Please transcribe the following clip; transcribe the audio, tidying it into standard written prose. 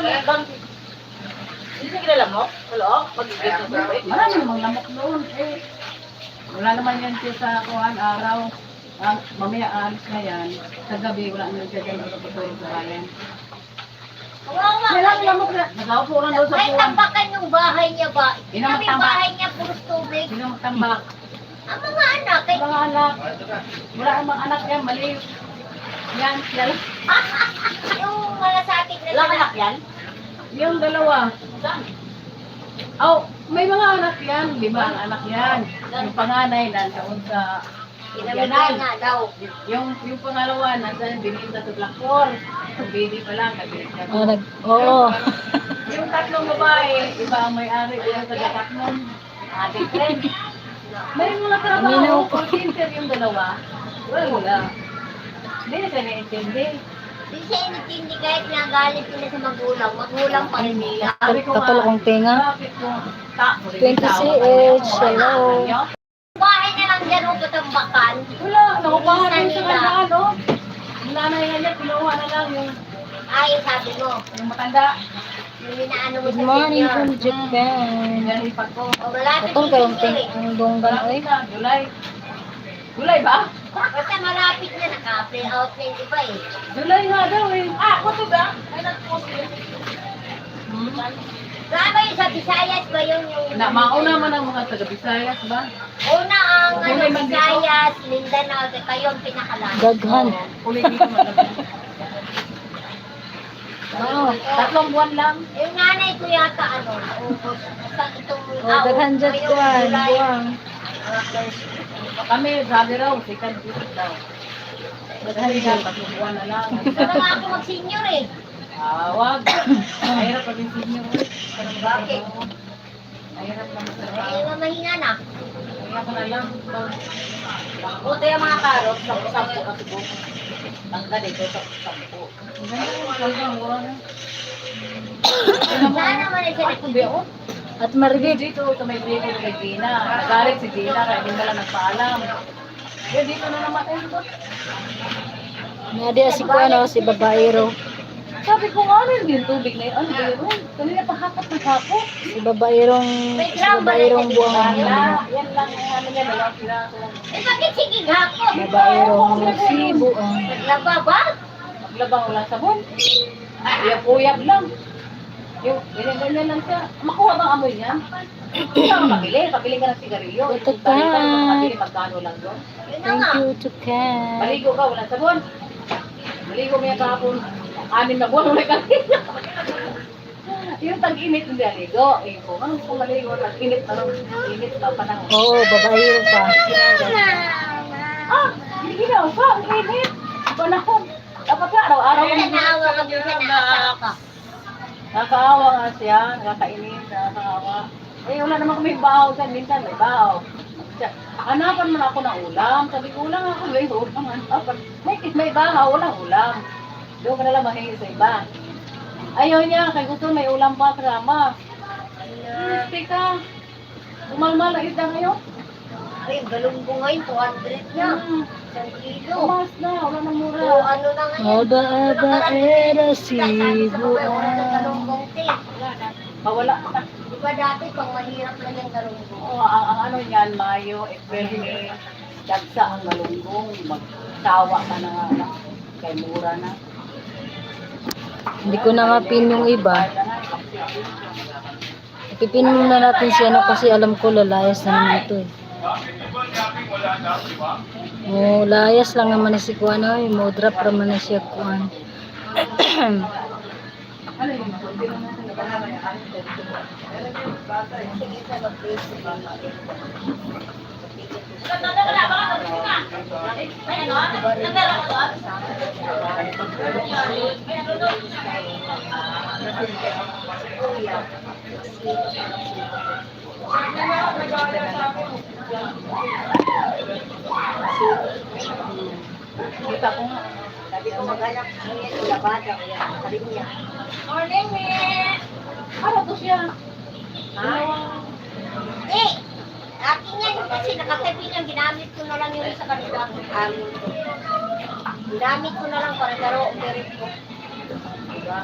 Hindi siya kinalamok? Hello? Pag-ibig ng tubig? Marami namang lamok doon. Wala naman yan siya sa kuhan araw. Mamaya alis na yan. Sa gabi, wala naman siya dyan matutulog sa bayan. Kailangan lamok na. Nag-aupo lang doon sa May kuhan. tambakan yung bahay niya ba? Sino Yung magtambak? bahay niya puro tubig. Sino magtambak? Ang mga anak, eh. Mga anak. Wala namang anak yan. Mali. Yan. Yan. Yung malasakit na Ilang anak yan? Yung dalawa. Saan? May mga anak yan. 5 ang anak yan. Yung panganay nandoon sa Pinamigay nga daw. Yung pangalawa, nasa bininda sa Blackmore. Baby pa lang, kabinda. Oo. Yung 3 babae, iba ang may-ari, iba sa Blackmore. Ate friend. May mga trabaho, call center yung dalawa. Wala. Hindi na siya naintindi. Di siya initindi kahit nagalit sila sa magulang. Magulang pa rin nila. Sabi ko nga, Kapal akong tenga. bakit mo? 20 CH, hello. Bahay na lang dyan o katambakan. Wala, nakupahan Isa yung sa nila. kanya, ano? Yung nanay na niya, pinuha na lang Ay, sabi mo. yung matanda. Yung inaano mo Good sa morning senior. from Japan. Yan, ipag ko. O, malapit Katong yung kayong senior eh. ang donggan, oy. July. July ba? Basta malapit na naka-play out na yung iba eh. July nga daw eh. Ako to ba? Ay, nag-post yun. Grabe yung sa Visayas ba yun yung... Mauna man ang mga taga-Bisayas ba? Una ang Kulay man dito. Visayas, Mindanao, kayo ang pinakalaan. Daghan. Huli dito magabi. Wow. 3 buwan lang. Yung nanay ko yata ano, naubos. Basta itong... Oh, daghan dyan ngayong kuhan. July. Buwang. Kami, sabi raw, second visit daw. Daghan yan, 3 buwan na lang. Gusto na nga ako mag-senior eh. Wag. Mahirap pag yung senior. Bakit? Mahirap naman sa Ay, mamahina na. Kaya ko na lang. Buti yung mga karot, 10 na siguro. Tangga dito, 10. Sana naman ay siya At marigid. Dito, sa may baby kay Gina. Nagalit si Gina, kaya hindi na lang nagpaalam. Kaya dito na naman, Nadi si ano, si babaero. sabi ko nga, ano yung tubig na yun? Ano ba yun? Kanina pahapat na kapo. Si babaerong buwang. Yan lang, ano niya, dalawang piraso. Eh, bakit sige hapon? Babaerong sibo. Naglaba ba? Maglabang walang sabon. Uyab-uyab lang. Yung, ganyan lang siya. Makuha bang amoy niya? Hindi ka pabili ka ng sigarilyo. Tutukan. Balikan mo sa pabili, magkano lang doon. Yun na Thank nga. you to Ken. Maligo ka, walang sabon. Maligo mo yung kahapon. 6 na buwan, wala ka. Yung tag-init, hindi aligo. Kung ano kung maligo, tag-init, init na panahon. Oo, babaero pa. Hindi na pa, ang init. Panahon. Dapat ka, araw-araw. Minsan naawa ka, minsan naasawa ka. Nakakaawa nga siya, nakakainis, nakakaawa. Wala naman kami bahaw dyan, minsan may bahaw. Hanapan man ako ng ulam. Sabi ko, ulam ako, may ulam. Hanapan. May bahaw, walang ulam. Doon ka nalang mahingi sa iba. Ayaw niya, kay gusto may ulam pa, kasama. Teka, umalmal na isda ngayon. Ay, galong ko ngayon, 200 na. 1 kilo. Tumas na, wala nang mura. O, ano na ngayon? Babaera si Galunggong te. Mawala na. Di ba dati, pang mahirap lang yung galunggong? Oo, ang ano niyan, Mayo, April, May, dagsa ang galunggong, magsawa ka na nga, kay mura na. Hindi ko na mapin yung iba. Ipipin muna natin si ano kasi alam ko lalayas na naman ito eh. Oh, layas lang naman na si Kuan oy, mo drop naman na siya Kuan. Ano yun? Hindi naman natin nabalayan. Kita ko nga. Sabi ko mag-anak niya, ilabada ko yan. Sabi niya, Morning, Miss! Ano to siya? ha? Eh, akin yan kasi nakatabi niya, ginamit ko na lang yun sa kanila. Ginamit ko na lang para laro, meron ko. Diba?